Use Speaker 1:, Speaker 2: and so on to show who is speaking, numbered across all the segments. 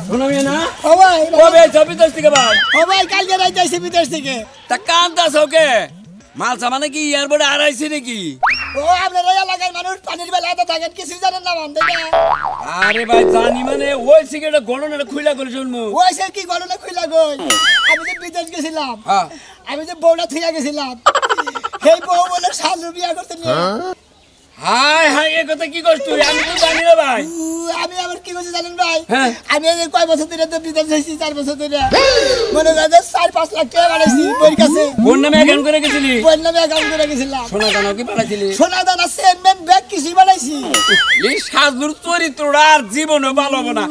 Speaker 1: শোনো না কবে বিদেশ থেকে ভাই
Speaker 2: কালকে রাইতেছি বিদেশ থেকে।
Speaker 1: তা কান্দাছ ওকে মাল সামানে কি এয়ারপোর্টে আড়াইছে নাকি?
Speaker 2: ও আপনার এলাকার মানুষ পানির বেলা এত থাকেন কিছু জানেন না মান থেকে।
Speaker 1: আরে ভাই জানি মানে ওই সিগারেট গণনা খুইলা করে শুনবো।
Speaker 2: ওই সে কি গণনা খুইলা গই? আমি যে বিদেশ গেছিলাম, আমি যে বউটা থুইয়া গেছিলাম, সেই বউ বলে শালু বিয়া করতে নিয়ে।
Speaker 1: হাই হাই এ কথা কি করছ তুই? আমি তো জানি না ভাই।
Speaker 2: আমি আবার কি করছি জানেন ভাই? আমি এই কয় বছর ধরে তো বিদেশ যাইছি, 4 বছর ধরে মনে করেন 4-5 লাখ টাকা বানাইছি বইয়ের কাছে।
Speaker 1: বোন নামে অ্যাকাউন্ট করে গেছিলি?
Speaker 2: বোন নামে অ্যাকাউন্ট করে গেছিলাম।
Speaker 1: সোনা দানা কি বানাইছিলি?
Speaker 2: সোনা দানা সেনমেন ব্যাগ কিছু বানাইছি।
Speaker 1: এই সাজুর চরিত্রটা আর জীবনও ভালো হবে না।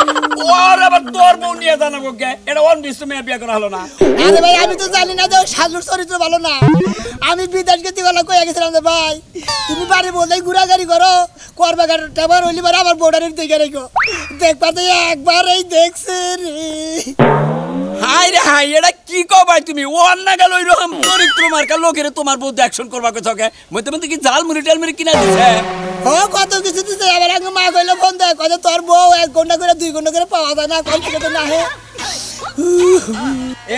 Speaker 1: ওর আবার তোর বউ নিয়ে জানাবো কে? এটা অন বিশ্ব মেয়ে বিয়ে করা হলো না।
Speaker 2: আরে ভাই আমি তো জানি না যে সাজুর চরিত্র ভালো না। আমি বিদেশ গেছি বলে কইয়া গেছিলাম যে ভাই তুমি বাড়ি বলে ঘুরাঘুরি করো, করবা টাবার হইলি বার আমার বর্ডারের দিকে রেখো, দেখবা তো একবার এই দেখছে রে।
Speaker 1: হাই রে হাই এটা কি কও ভাই তুমি? ওর না গেল ওইরকম চরিত্র মার্কা লোকের তোমার বউ অ্যাকশন করবা কে ছকে মধ্যে মধ্যে কি জাল মুড়ি টাল মুড়ি কিনা দিছে?
Speaker 2: ও কত কিছু দিছে। আবার আগে মা কইলে ফোন দেয় কত তোর বউ 1 ঘন্টা করে 2 ঘন্টা করে পাওয়া যায় না, কোন থেকে তো না হে।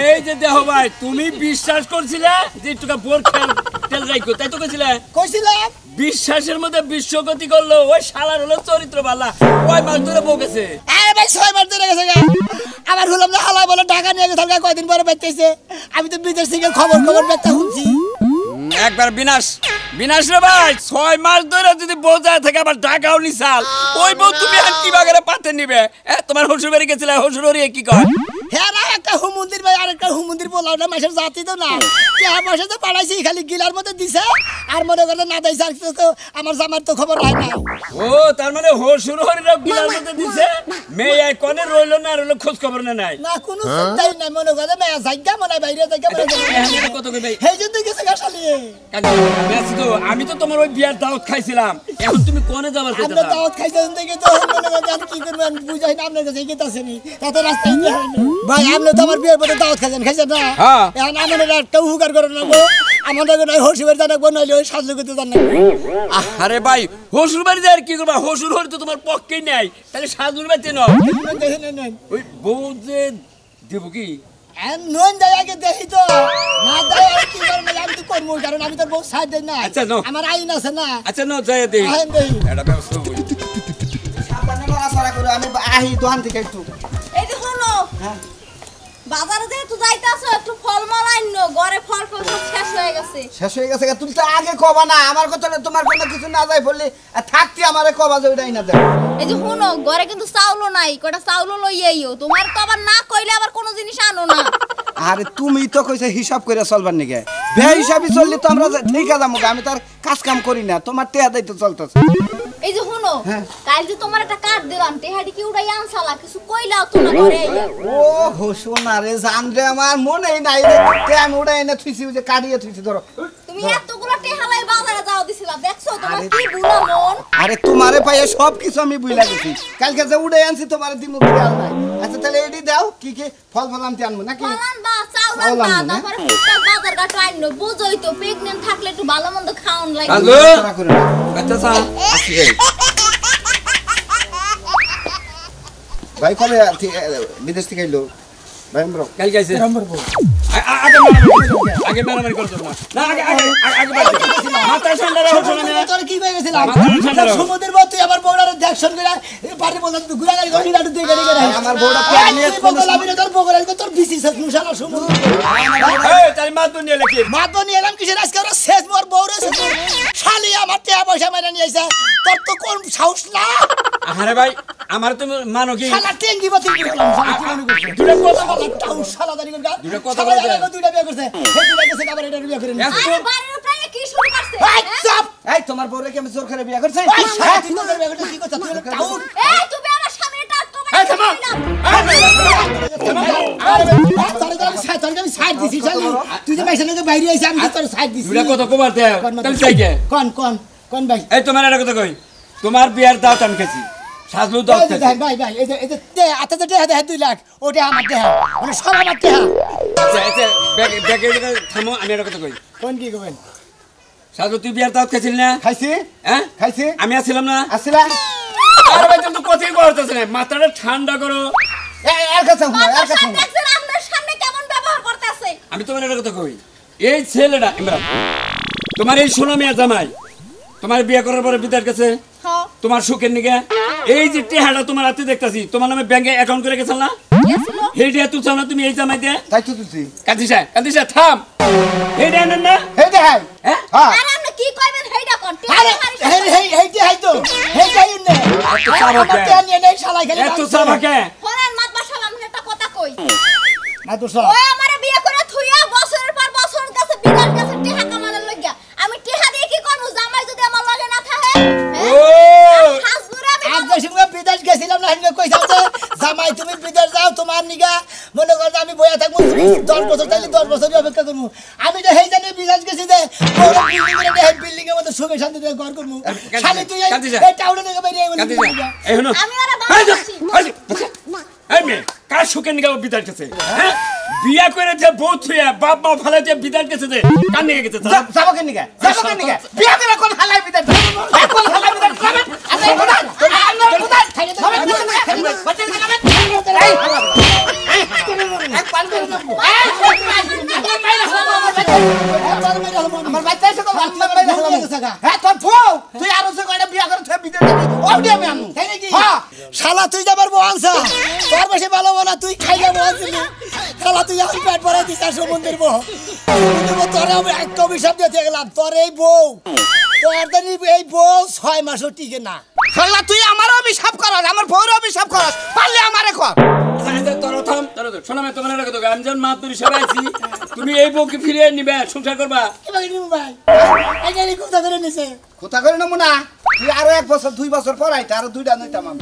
Speaker 1: এই যে দেখো ভাই তুমি বিশ্বাস করছিলে যে একটুকা বোর খেল তেল রাইকো তাই তো কইছিলে?
Speaker 2: কইছিলাম
Speaker 1: বিশ্বাসের মধ্যে বিশ্বগতি করলো ওই শালার হলো চরিত্র বালা ওই মাস ধরে বকেছে।
Speaker 2: আরে ভাই 6 মাস ধরে গেছে গা। আবার হলাম না হালা বলে টাকা নিয়ে গেছে কয়দিন পরে বেচতেছে। আমি তো বিদেশ থেকে খবর বেচতে শুনছি।
Speaker 1: একবার বিনাশ রে ভাই 6 মাস ধরে যদি বোঝায় থাকে আবার টাকাও নিছাল ওই বউ তুমি আর কি বাগারে পাতে নিবে? তোমার শ্বশুর বাড়ি গেছিলে শ্বশুর বাড়ি কি কয়?
Speaker 2: হ্যাঁ না একটা হুমন্দির ভাই আরেকটা হুমন্দির বললাম না মাসের জাতি তো না টাকা পয়সা তো পাঠাইছি খালি গিলার মধ্যে দিছে আর মনে করতে না দিছে আর তো আমার জামার তো খবর হয় না।
Speaker 1: ও তার মানে শ্বশুর হরিরাও গিলার মধ্যে দিছে মেয়ে কোনে রইলো না রইলো খোঁজ খবর নাই
Speaker 2: না কোনো চিন্তাই নাই মনে করে মেয়ে জায়গা মনে বাইরে জায়গা মনে
Speaker 1: কত কই ভাই
Speaker 2: এই জন্য গেছে গাছালি।
Speaker 1: আমি তো তোমার ওই বিয়ার দাওয়াত খাইছিলাম এখন তুমি কোনে যাবার চাইতা?
Speaker 2: আমরা দাওয়াত খাইছেন দেখে তো মনে করে কি করব আমি বুঝাই না আপনার কাছে গেতাছেনি তাতে রাস্তায় দিয়ে ভাই আপনি তো আমার বিয়ের পরে দাওয়াত খাইছেন না? এখন আমাদের একটা হুকার করে নেবো আমাদের নয় শ্বশুর জানাবো নইলে ওই সাহায্য করতে জানাবো।
Speaker 1: আরে ভাই শ্বশুর বাড়ি যায় কি করবা? শ্বশুর হরি তো তোমার পক্ষেই নাই তাহলে শাশুর বাড়িতে নাও ওই বউ যে দেবো কি
Speaker 2: নন যায় আগে দেখি তো না যায় আর কি করব আমি তো করবো কারণ আমি তোর বউ সাইড দেই না।
Speaker 1: আচ্ছা নো
Speaker 2: আমার আইন আছে না।
Speaker 1: আচ্ছা নো যায় দেই এটা ব্যবস্থা করি
Speaker 2: সাবধানে নড়াচড়া করে আমি আহি দোকান থেকে একটু
Speaker 3: এই যে শোনো বাজারে যেহেতু যাইতাছো একটু ফলমূল আইনো ঘরে ফল সব শেষ হয়ে গেছে
Speaker 2: তুমি তো আগে কবা না আমার কথা তোমার কোনো কিছু না যাই বললে থাকতে আমারে কবা যে ওইটাই না দেয়।
Speaker 3: এই যে শোনো ঘরে কিন্তু চাউলও নাই কটা চাউলও লই আইও তোমার তো আবার না কইলে আবার কোনো জিনিস আনো না।
Speaker 4: আরে তুমি তো কইছে হিসাব করে চলবার নিকে বে হিসাবই চললে তো আমরা ঠিক আছে আমি তার কাজ কাম করি না তোমার টেহা দেই তো চলতেছে।
Speaker 3: এই যে শোনো কাল যে তোমার একটা কার্ড দিলাম টেহাডি কি উড়াই আনছালা কিছু কইলাও তো না ঘরে আইয়া।
Speaker 4: ও হো সোনা রে জান রে আমার মনেই নাই রে তে আমি উড়াই এনে থুইছি যে কাটিয়ে থুইছি ধরো
Speaker 3: তুমি এতগুলো টেহালাই বাজারে যাও দিছিলা দেখছো তোমার কি বুলা মন।
Speaker 4: আরে তোমারে পাইয়ে সব কিছু আমি বুইলা গেছি কালকে যে উড়াই আনছি তোমারে দিমু খেয়াল নাই। আচ্ছা তাহলে এডি দাও কি কি ফল ফল আনতে আনবো নাকি?
Speaker 3: ফলান বা চাউলান বা তারপরে ফুটটা বাজার ঘাট আইনো বুঝই তো প্রেগন্যান্ট থাকলে একটু ভালো মন্দ খাওন লাগে।
Speaker 1: হ্যালো আচ্ছা স্যার আসি
Speaker 4: ভাই কবে বিদেশ থেকে এলো ভাই আমরা
Speaker 1: কাল গাইছে আগে মারামারি করছো না আগে মাথা ঠান্ডা রাখো না
Speaker 2: তোর কি কই গেছিলাম সমুদ্রের মধ্যে আমার বউড়ারে দেখছন করে বাড়ি বললাম তো ঘুরা গাড়ি গাড়ি দিয়ে গাড়ি গাড়ি আমার বউড়া প্রেগন্যান্ট কোন লাভিনে তোর বউড়ারে তোর বিসি সব মুশালা সমুদ্র
Speaker 1: এই তাই মাত নিয়ে লেখি
Speaker 2: মাত নিয়ে এলাম কিসের আজকে ওরা শেষ মোর বউরে শালি আমার টাকা পয়সা মাইনা নিয়ে আইছে তোর তো কোন সাহস না।
Speaker 1: আরে ভাই আমার তো মানো কি
Speaker 2: শালা টেঙ্গি বাতি কি হলাম শালা কি মনে করছিস দুটো কথা বলা টাউ শালা দাঁড়ি করে
Speaker 1: দুটো কথা বলতে
Speaker 2: দুইটা বিয়ে করছে সেই দুইটা গেছে আবার এটা বিয়ে করে নিছে
Speaker 3: আরে বাড়ির প্রায় কি শুরু করছে
Speaker 2: এই চাপ
Speaker 4: এই তোমার বউরে কি আমি জোর করে বিয়ে করছি?
Speaker 2: এই শালা তুই তো বিয়ে করছিস কি করছিস তুই টাউ
Speaker 3: এই তুমি আমার সামনে টাট তো
Speaker 1: এই থামো
Speaker 2: আমি সাইড দিছি শালি তুই যে বাইরে থেকে বাইরে আইছিস আমি তোর সাইড দিছি
Speaker 1: দুটো কথা কবার দে তাহলে চাই কে
Speaker 2: কোন কোন কোন ভাই
Speaker 1: এই তোমার একটা কথা কই তোমার বিয়ার দাওয়াত আমি খেছি সাজলু দাওয়াত খেছি
Speaker 2: ভাই ভাই এই যে আতে তো দেয়া 2 লাখ ওটা আমার দেয়া মানে সব আমার দেয়া
Speaker 1: আচ্ছা আচ্ছা ব্যাগে থামো আমি একটা কথা কই
Speaker 2: কোন কি কইবেন
Speaker 1: সাজু তুই বিয়ার দাওয়াত খাইছিলি না?
Speaker 4: খাইছি
Speaker 1: হ্যাঁ
Speaker 4: খাইছি
Speaker 1: আমি আসছিলাম না?
Speaker 4: আসিলা
Speaker 1: আরে ভাই তুমি তো কথাই বলতেছ না, মাথাটা ঠান্ডা করো।
Speaker 4: এর কাছে হুনা এর কাছে হুনা
Speaker 3: দেখছেন আপনার সামনে কেমন ব্যবহার করতেছে?
Speaker 1: আমি তোমার একটা কথা কই, এই ছেলেটা ইমরান তোমার এই সোনা মিয়া জামাই তোমার বিয়ে করার পরে বিদার কাছে
Speaker 3: হ্যাঁ
Speaker 1: তোমার সুখের নিগে এই যে টেহাটা তোমার হাতে দেখতাছি, তোমার নামে ব্যাংকে অ্যাকাউন্ট করে গেছাল না?
Speaker 3: গেছিল
Speaker 1: হেইটা তুই চাও না তুমি এই জামাই দিয়ে?
Speaker 4: তাই তো তুই
Speaker 1: কান্দিসা থাম। হেইটা আনেন না?
Speaker 4: হে দে হ্যাঁ
Speaker 1: হ্যাঁ
Speaker 4: হ্যাঁ
Speaker 3: আর আপনি কি কইবেন হেইডা কোন?
Speaker 2: আরে হেইটি হাইতো হেইটাই নে আমার তে নিয়ে নেই শালা খেলে
Speaker 1: এত সাবাকে
Speaker 3: ফরান মাতবা সাহেব আমি একটা কথা কই।
Speaker 2: না তো সব
Speaker 3: ওই আমারে বিয়ে করে থুইয়া বছরের পর বছর কাছে বিদার কাছে টিহা কামানোর লাগিয়া আমি টিহা দিয়ে কি করব? জামাই যদি আমার লগে না থাকে
Speaker 1: ও
Speaker 3: হাসবুরে আমি
Speaker 2: আজ যে সঙ্গে বিদেশ গেছিলাম না হেনকে কইছাম যে জামাই তুমি বিদেশ যাও তোমার নিগা মনে কর যে আমি বইয়া থাকবো 10 বছর তাইলে 10 বছরই অপেক্ষা করবো। আমি যে হেই জানি বিদেশ গেছি যে বড় বিল্ডিং এর মধ্যে সুখে শান্তিতে ঘর করবো। শালি তুই এই টাউনে থেকে বাইরে
Speaker 1: কান্দিসা এই হনো
Speaker 3: আমি ওরা ভালোবাসি।
Speaker 1: এই মেয়ে কার সুখের নিগে বিদার কাছে? হ্যাঁ বিয়া করে যে বউ থুয়া বাপ মা ফালা যে বিদার কাছে দে কান নিগে গেছে
Speaker 4: যাবো কেন নিগা বিয়া করে কোন হালাই বিদায় কোন হালাই বিদায় যাবেন আমি কোথায় আমি কোথায়
Speaker 2: খাইলে তো
Speaker 4: বাচ্চা লাগাবেন এই এক পান করে নেবো আমার বাচ্চা এসে তো আমার বাইরে হ্যাঁ তোর বউ তুই আরো সে কয়টা বিয়া করে তুই বিদায় দিবি ওডি আমি আনু
Speaker 2: তাই নাকি?
Speaker 4: হ্যাঁ
Speaker 2: শালা তুই যাবার বহানসা তোর বেশি ভালো বলা তুই খাইয়া বহানছিলি শালা তুই আমি পেট ভরাই দিস আর সমুদ্রের বউ তোরে আমি এক অভিশাপ দিয়ে গেলাম তোর এই বউ তোর জানি এই বউ 6 মাসও টিকে না।
Speaker 4: শালা তুই আমারও অভিশাপ করস আমার বউরও অভিশাপ করস পারলে আমারে কর
Speaker 1: শোনা মেয়ে তোমার কথা আমি যখন মা তুই সবাই আছি তুমি এই বউকে ফিরিয়ে নিবে সংসার করবা।
Speaker 2: এবার নিমু ভাই এই গাড়ি কোথা করে নিছে
Speaker 4: কোথা করে নেবো না তুই আরো 1 বছর 2 বছর পর আইতে আরো 2টা নইতাম আমি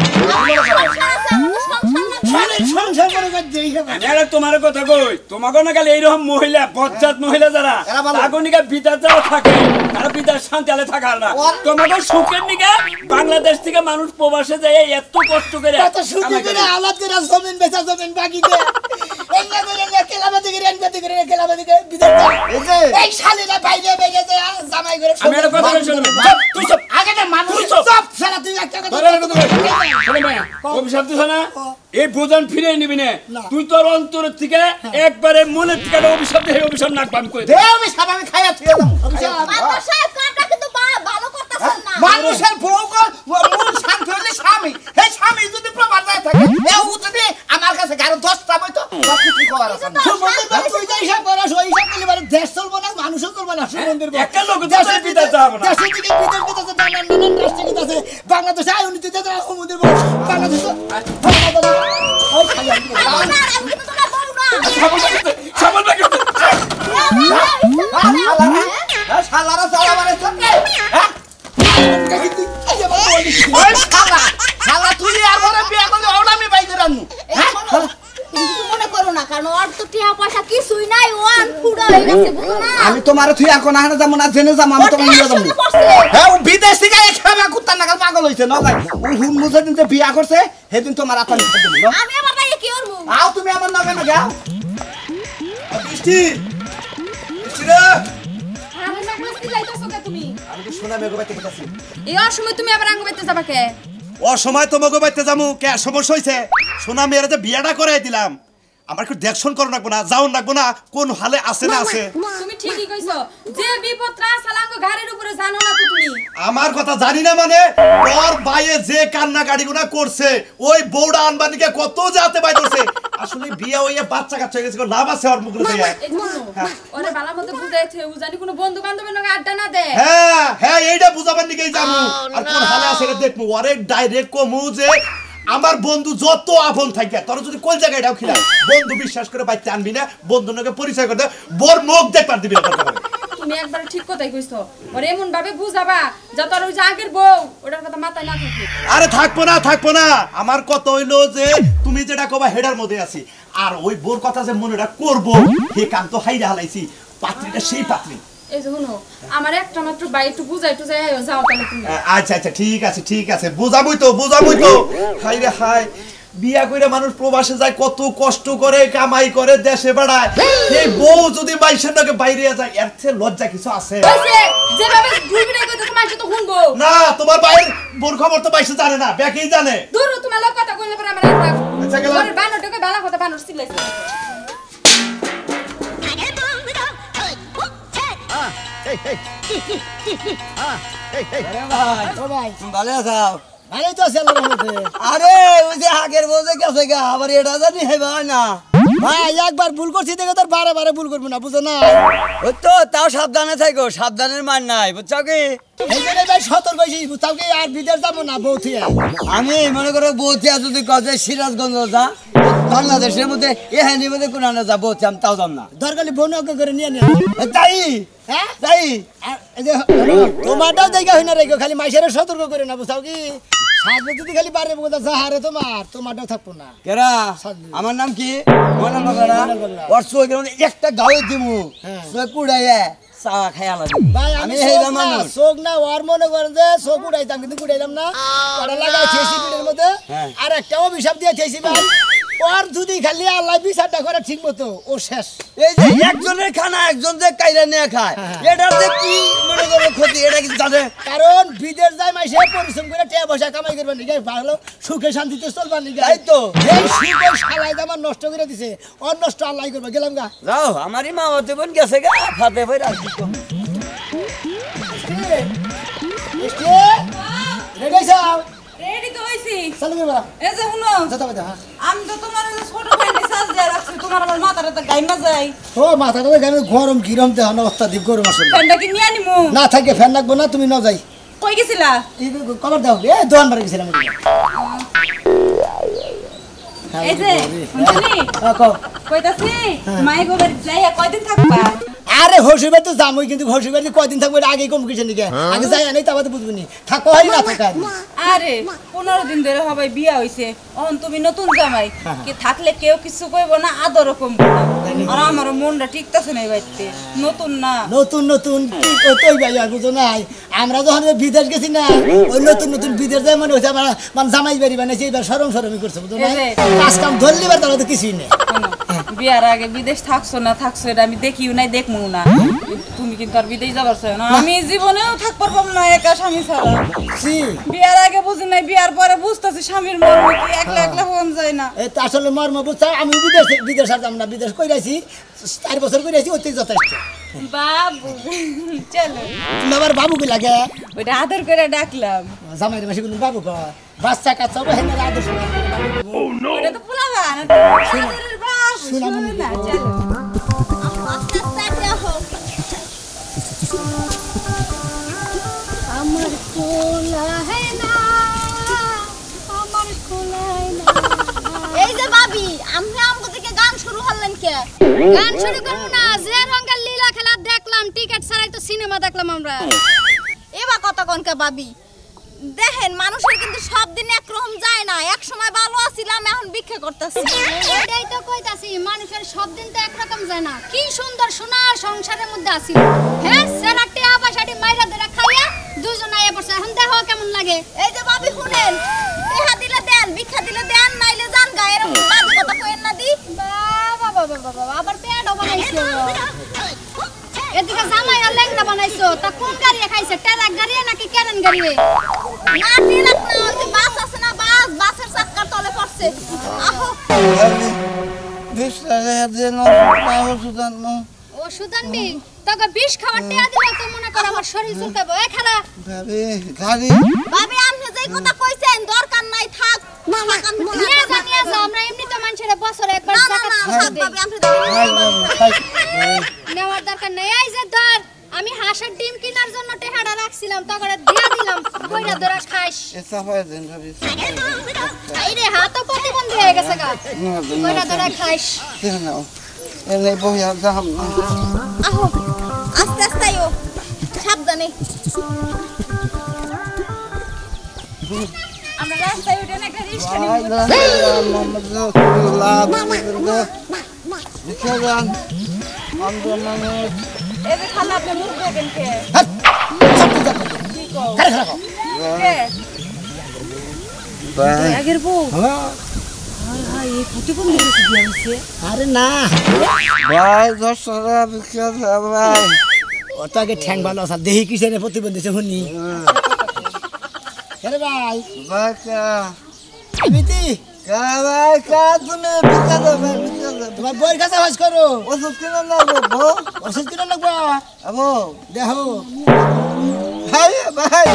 Speaker 2: শালের সংসার করে দেই হবে
Speaker 1: আমি আর তোমার কথা কই তোমাকে না গেলে এইরকম মহিলা বজ্জাত মহিলা যারা
Speaker 4: এরা ভালো।
Speaker 1: তাগনিকা বিদার যারা থাকে তারা বিদার শান্তি আলে থাকার না তোমাকে সুখের নিগে বাংলাদেশ থেকে মানুষ প্রবাসে যায় এত কষ্ট করে
Speaker 2: কত সুখী করে আলাদ করে জমিন বেচা জমিন বাকি দে এই না করে কেলাবাদি করে এনবাদি করে কেলাবাদি করে বিদায়
Speaker 4: এই যে
Speaker 2: এই শালিরা বাইরে বাইরে যায় জামাই করে
Speaker 1: আমি একটা কথা বলি শোনো তুই সব
Speaker 2: আগে না মানুষ
Speaker 1: তুই চুপ।
Speaker 2: সব শালা তুই একটা কথা
Speaker 1: তোর একটা কথা বলি। শোনো মায়া অভিশাপ দিছ না এই বোঝান ফিরিয়ে নিবি না তুই তোর অন্তরের থেকে একবারে মনের থেকে একটা অভিশাপ দিয়ে অভিশাপ নাক বাম করে দে।
Speaker 4: দে আমি সব আমি খাইয়া থুয়ে দাম
Speaker 3: মাতবা সাহেব কামটা কিন্তু ভালো করতেছেন না।
Speaker 4: মানুষের বউ মূল শান্ত হইলে স্বামী এই স্বামী যদি প্রমাণ না থাকে এও যদি আমার কাছে আরো 10টা বইতো সব কিছু করার আছে না
Speaker 2: সুমন্দির বাপ তুই যে হিসাব করাস ওই হিসাব করলে মানে দেশ চলবো না মানুষও চলবো না সুমন্দির বাপ
Speaker 1: একটা লোক দেশে বিদায় যাবে না।
Speaker 2: দেশের দিকে বিদেশ বিদেশে নানান রাষ্ট্রে কিন্তু আছে বাংলাদেশে আয় উন্নতি দিতে সুমন্দির বাপ বাংলাদেশ ওই খালি আমি
Speaker 3: আমি কিন্তু তোমার বউ না।
Speaker 1: সাবল বাকি
Speaker 4: শালারা শালা মানে সত্যি হ্যাঁ ওই শালা তুই আর বড় বিয়া করলে ওড়ামি বাই করে আনু হ্যাঁ
Speaker 3: তুমি কিছু মনে করো না কারণ ওর তো টিহা পয়সা কিছুই নাই ওয়ান ফুডা হয়ে গেছে বুঝো না।
Speaker 4: আমি তোমার তুই আর কোন হানা যাবো না জেনে যাবো আমি তোমার নিয়ে যাবো হ্যাঁ ও বিদেশ থেকে খেলা কুত্তা নাগাল পাগল হইছে না ভাই ওই হুন মুজে দিন যে বিয়া করছে সেদিন তোমার আতান খেতে দিল
Speaker 3: আমি আমার ভাই কি করব?
Speaker 4: আও তুমি আমার নগে না যাও বৃষ্টি রে
Speaker 5: আমি না বলছি যাইতাছো কে তুমি?
Speaker 4: আমি তো সোনা মেঘ বাইতে গেছি
Speaker 5: এই অসময় তুমি আবার আঙ্গ বাইতে যাবা কে?
Speaker 6: অসময় তোমাকে বাইতে যামু কে সমস্যা হইছে সোনা মেয়েরা যে বিয়াটা করাই দিলাম আমার একটু দেখশন করো রাখবো না যাও রাখবো না কোন হালে আছে না আছে
Speaker 5: তুমি ঠিকই কইছো যে বিপদরা সালাঙ্গ ঘাড়ের উপরে জানো না তো তুমি।
Speaker 6: আমার কথা জানি না মানে তোর বাইয়ে যে কান্না গাড়িগুনা করছে ওই বউড়া আনবার দিকে কত যাতে বাই করছে আসলে বিয়ে হইয়া বাচ্চা কাচ্চা হয়ে গেছে লাভ আছে ওর মুখে দিয়ে
Speaker 5: এই শুনো ওরে বালা মতো বুঝাইছে ও জানি কোনো বন্ধু বান্ধবের লগে আড্ডা না দে।
Speaker 6: হ্যাঁ হ্যাঁ এইটা বুঝাবার দিকেই যাবো আর কোন হালে আছে এটা দেখবো অনেক ডাইরেক্ট কমু যে আমার বন্ধু যত আপন থাকে তোর যদি কোন জায়গায় এটাও খিলা বন্ধু বিশ্বাস করে বাইতে আনবি না বন্ধু নাকি পরিচয় করতে বর মুখ দেখবার দিবি না
Speaker 5: তুমি একবার ঠিক কথাই কইছো ওরে এমন ভাবে বুঝাবা যত ওই যে আগের বউ ওটার কথা মাথায় না থাকে।
Speaker 6: আরে থাকবো না আমার কথা হইলো যে তুমি যেটা কবা হেডার মধ্যে আছি আর ওই বোর কথা যে মনেটা করবো হে কাম তো হাইরা হালাইছি পাত্রীটা সেই পাত্রী
Speaker 5: এই যে শুনো আমার একটা মাত্র ভাই একটু বুঝাই টুজাই যাও তাহলে তুমি।
Speaker 6: আচ্ছা ঠিক আছে বুঝাবই তো হাই রে হাই বিয়া কইরা মানুষ প্রবাসে যায় কত কষ্ট করে কামাই করে দেশে বেড়ায় এই বউ যদি বাইশের নাকি বাইরে যায় এর চেয়ে লজ্জা কিছু আছে
Speaker 5: হইছে যেভাবে ঘুরবিড়াই কইতেছ মানুষ তো শুনবো
Speaker 6: না তোমার বাইরের বোর খবর তো বাইশে জানে না বেকেই জানে
Speaker 5: দূর তোমার লোক কথা কইলে পরে আমার রাগ
Speaker 6: আচ্ছা গেলাম
Speaker 5: ওর বানরটাকে ভালো কথা বানর সিলাইছে
Speaker 2: ও ভাই
Speaker 4: ভালো আছো
Speaker 2: ভালোই তো আছে আল্লাহর রহমতে।
Speaker 4: আরে ওই যে আগের বউতে গেছে গা আবার এটা জানি হেবা হয় না
Speaker 2: ভাই একবার ভুল করছি দেখে তোর বারে বারে ভুল করবো না বুঝো না
Speaker 4: ওই তো তাও সাবধানে থাকো সাবধানের মান নাই বুঝছো কি
Speaker 2: এই জন্য ভাই সতর্ক হয়েছি বুঝতাম কি আর বিদেশ যাবো না বউ থিয়া
Speaker 4: আমি মনে করো বউথিয়া যদি কাজে সিরাজগঞ্জ যা বাংলাদেশের মধ্যে এহানির মধ্যে কোন না যা বউথি আমি তাও যাম না
Speaker 2: দরকারি বোন অজ্ঞ করে নিয়ে নিয়ে
Speaker 4: তাই
Speaker 2: হ্যাঁ
Speaker 4: তাই
Speaker 2: আর এই যে তোমারটাও দেখা হয় না রেখো খালি মাইসের সতর্ক করে না বুঝাও কি সাজবে যদি খালি বারে বলতে হারে তোমারটাও থাকবো না
Speaker 4: কেরা
Speaker 2: সাজবে।
Speaker 4: আমার নাম কি মনে মগরা
Speaker 2: মগরা।
Speaker 4: ওর সুয়ের মধ্যে একটা গাওয়ে দিমু
Speaker 2: হ্যাঁ।
Speaker 4: সুয়ে কুড়াইয়া চা খাইয়া লাগে
Speaker 2: ভাই
Speaker 4: আমি
Speaker 2: আমি
Speaker 4: হেবা মানুষ
Speaker 2: শোক না ওর মনে করেন যে শোক উড়াইতাম কিন্তু উড়াইলাম না ওরা লাগাই ছেসি পিঠের মধ্যে
Speaker 4: হ্যাঁ।
Speaker 2: আর একটা অভিশাপ দিয়ে ছেসি ভাই ওর যদি খালি আল্লাহ বিচারটা করে ঠিক মতো ও শেষ
Speaker 4: এই যে একজনের খানা একজন যে কাইরা নিয়ে খায়
Speaker 2: হ্যাঁ।
Speaker 4: এটার যে কি মনে করো ক্ষতি এটা কি জানে
Speaker 2: কারণ বিদেশ যায় মাইসে পরিশ্রম করে টাকা পয়সা কামাই করবার নিগে ভালো সুখে শান্তিতে চলবার নিগে
Speaker 4: তাই তো।
Speaker 2: এই সুখে শালাই আমার নষ্ট করে দিছে অন নষ্ট আল্লাহ করবে গেলাম গা
Speaker 4: যাও আমারই মা হতে বোন গেছে গা ফাতে ভাই রাখি তো
Speaker 2: রেডি যাও
Speaker 5: রেডি তো হইছি
Speaker 2: চালু করে বলা
Speaker 5: এই যে শুনো
Speaker 2: যেতে হবে হ্যাঁ
Speaker 5: আমি তো তোমার ওই যে ছোট ভাইকে সাজ দিয়ে রাখছি তোমার আমার মাথাটা তো গাইমা যায়
Speaker 2: ও মাথাটা গায়ে গরম কিরম দেহ অত্যাধিক গরম আসলে
Speaker 5: ফ্যানটা কি নিয়ে আনিমু
Speaker 2: না থাকে ফ্যান রাখবো না তুমি ন যাই
Speaker 5: কই গেছিলা
Speaker 2: কবার দাও এ দোকান বাড়ি গেছিলাম
Speaker 5: এই যে শুনছনি কইতাছি মাই গোবার যাইয়া কয়দিন থাকবা
Speaker 2: আরে হসুবার তো জামই কিন্তু হসুবার কয়দিন থাকবো আগে কম কিছু নাকি আগে যাই নাই তারপর বুঝবি নি থাকো হয় না থাকা
Speaker 5: আরে 15 দিন ধরে হবে বিয়া হইছে অন তুমি নতুন জামাই কি থাকলে কেউ কিছু কইব না আদরও কমবো না আর আমার মনটা ঠিকতাছে না এই বাইতে নতুন না
Speaker 2: নতুন নতুন কি কতই ভাই আর বুঝো নাই আমরা যখন বিদেশ গেছি না ওই নতুন নতুন বিদেশ যায় মানে হচ্ছে আমার মানে জামাই বাড়ি বানাইছে এবার সরম সরমি করছে বুঝো না
Speaker 5: এই যে।
Speaker 2: কাজ কাম ধরলি বার তাহলে তো কিছুই নেই
Speaker 5: শোনো, বিয়ার আগে বিদেশ থাকছো না থাকছো এটা আমি দেখিও নাই দেখমু না তুমি কিন্তু আর বিদেশ যাবার চাও না আমি জীবনেও থাকবার পাবো না একা স্বামী ছাড়া
Speaker 2: জি
Speaker 5: বিয়ার আগে বুঝি নাই বিয়ার পরে বুঝতেছি স্বামীর মর্ম কি একলা একলা হন যায় না
Speaker 2: এই তো আসলে মর্ম বুঝছা আমি বিদেশ আর যাম না বিদেশ কইরাছি 4 বছর কইরাছি ওতেই যথেষ্ট
Speaker 5: বাবু চলো
Speaker 2: তুমি আবার বাবু কি লাগে
Speaker 5: ওইটা আদর করে ডাকলাম
Speaker 2: জামাইয়ের মাসে কিন্তু বাবু কয় বাচ্চা কাচ্চা ওই হেনে আদর্শ
Speaker 5: ওটা তো পোলাবা না আদরের বাবু শোনো না চলো
Speaker 3: আস্তে আস্তে দেখো আমার কোলা হে না আমার কোলা না এই যে ভাবি আমরা আমগো থেকে গান শুরু হলেন কে
Speaker 7: গান শুরু করবো না যে রঙের লীলা খেলা দেখলাম টিকিট ছাড়াই তো সিনেমা দেখলাম আমরা
Speaker 3: এবা কত কোনকে ভাবি দেখেন মানুষের কিন্তু সব দিন একরকম যায় না এক সময় ভালো আছিলাম এখন ভিক্ষা করতেছি
Speaker 7: ওইটাই তো কইতাছি মানুষের সব দিন তো একরকম যায় না কি সুন্দর সোনার সংসারের মধ্যে আছি হ্যাঁ সেরাটি আবাসাটি মাইরা ধরে খাইয়া দুজন আইয়া পড়ছে এখন দেখো কেমন লাগে
Speaker 3: এই যে ভাবি শুনেন টেহা দিলে দেন ভিক্ষা দিলে দেন নাইলে যান গা এরকম বাজে কথা কইেন না দি
Speaker 7: বাবা বাবা বাবা আবার পেটও বানাইছো এদিকে জামাই আর লেংড়া বানাইছো তা কোন গাড়ি খাইছে ট্রাক গাড়ি নাকি কেরেন গাড়ি
Speaker 3: না টিলাক না ওই যে বাস আছে না বাস বাসের চাকার তলে পড়ছে আহো
Speaker 7: ওষুধ আনবি তোকে বিষ খাবার টেয়া দিলে তো মনে কর আমার শরীর চুলকাবো এ খালা
Speaker 3: ভাবি আপনি যেই কথা কইছেন দরকার নাই থাক
Speaker 7: নিয়ে যা আমরা এমনি তো মানুষের বছরে একবার
Speaker 3: না না
Speaker 7: জাকাত
Speaker 3: না
Speaker 7: খাওয়া
Speaker 3: থাক
Speaker 7: দেই।
Speaker 3: ভাবি আপনি
Speaker 7: নেওয়ার দরকার নেই এই যে ধর আমি হাঁসের ডিম কেনার জন্য টেহাড়া রাখছিলাম তখন দিয়া দিলাম কইরা ধরা খাইস এই রে হাতও প্রতিবন্ধী হয়ে গেছে গা কইরা ধরা খাইস
Speaker 3: আহো আস্তে আস্তে আইও সাবধানে
Speaker 5: আমরা রাস্তায় উঠে না একটা রিকশা নিব এই যে খালা আপনি মুখ দেখেন কে কি কও?
Speaker 2: খারাপ খারাপ
Speaker 5: কে? আগের বউ?
Speaker 2: হ্যাঁ
Speaker 5: এই যে খালা আপনি মুখ দেখেন কে? কি কও? কে?
Speaker 2: খারাপ খারাপ
Speaker 5: কে?
Speaker 2: হ্যাঁ,
Speaker 5: আগের বউ? ভাই এই প্রতিবন্ধী বিয়ে হইছে
Speaker 2: আরে না
Speaker 4: ভাই 10 টাকা বিক্রি ভাই
Speaker 2: ওর তো আগে ঠ্যাং ভালো আছে দেহি কিসের প্রতিবন্ধী শুনি আরে ভাই
Speaker 4: ভাই কা
Speaker 2: আমি তি
Speaker 4: ভাই কা তুমি বিক্রি দাও ভাই বিক্রি দাও
Speaker 2: তোমার বইয়ের কাছে বাস করো
Speaker 4: ওষুধ কিনে না বো
Speaker 2: ওষুধ কিনে লাগবো
Speaker 4: আবো
Speaker 2: দেখো
Speaker 4: ভাই ভাই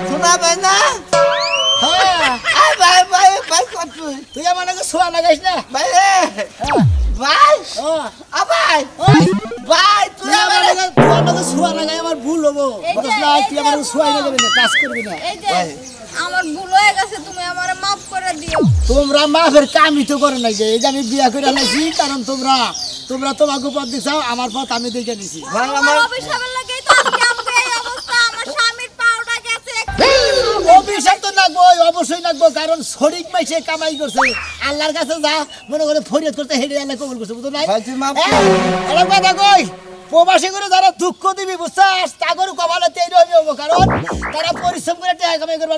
Speaker 4: শোনা ভাই না
Speaker 2: হ্যাঁ
Speaker 4: আই ভাই ভাই ভাই কত
Speaker 2: তুই আমার নাকি শোয়া লাগাইস না
Speaker 4: ভাই রে ভাই
Speaker 2: ও
Speaker 4: আ ভাই
Speaker 2: ওই
Speaker 4: ভাই তুই
Speaker 2: তুই আমার
Speaker 4: আমার
Speaker 2: নাকি শোয়া লাগাই আমার ভুল হবো বুঝছ না তুই আমার শোয়াই না যাবে না কাজ করবি না
Speaker 3: এই যে আমার ভুল হয়ে গেছে তুমি আমারে মাফ করে দিও
Speaker 2: তোমরা মাফের কামই তো করো নাই যে এই যে আমি বিয়া করে আনাইছি কারণ তোমরা তোমাকে পথ দিছাও আমার পথ আমি দেখে নিছি
Speaker 4: ভাই
Speaker 3: আমার
Speaker 4: আমার
Speaker 3: অভিশাপের লাগেই তো আজকে আমাকে এই অবস্থা আমার স্বামীর পাউডার গেছে
Speaker 2: অভিশাপ তো লাগবো অবশ্যই লাগবো কারণ শরীর মাইসে কামাই করছে আল্লাহর কাছে যা মনে করে ফরিয়াদ করতে হেঁটে আল্লাহ কবুল করছে বুঝো নাই
Speaker 4: ভাই তুই মাফ
Speaker 2: এটা কথা কই প্রবাসী করে যারা দুঃখ দিবি বুঝছাস তাগর কপালে তেই রইবে কারণ তারা পরিশ্রম করে টাকা কামাই করবার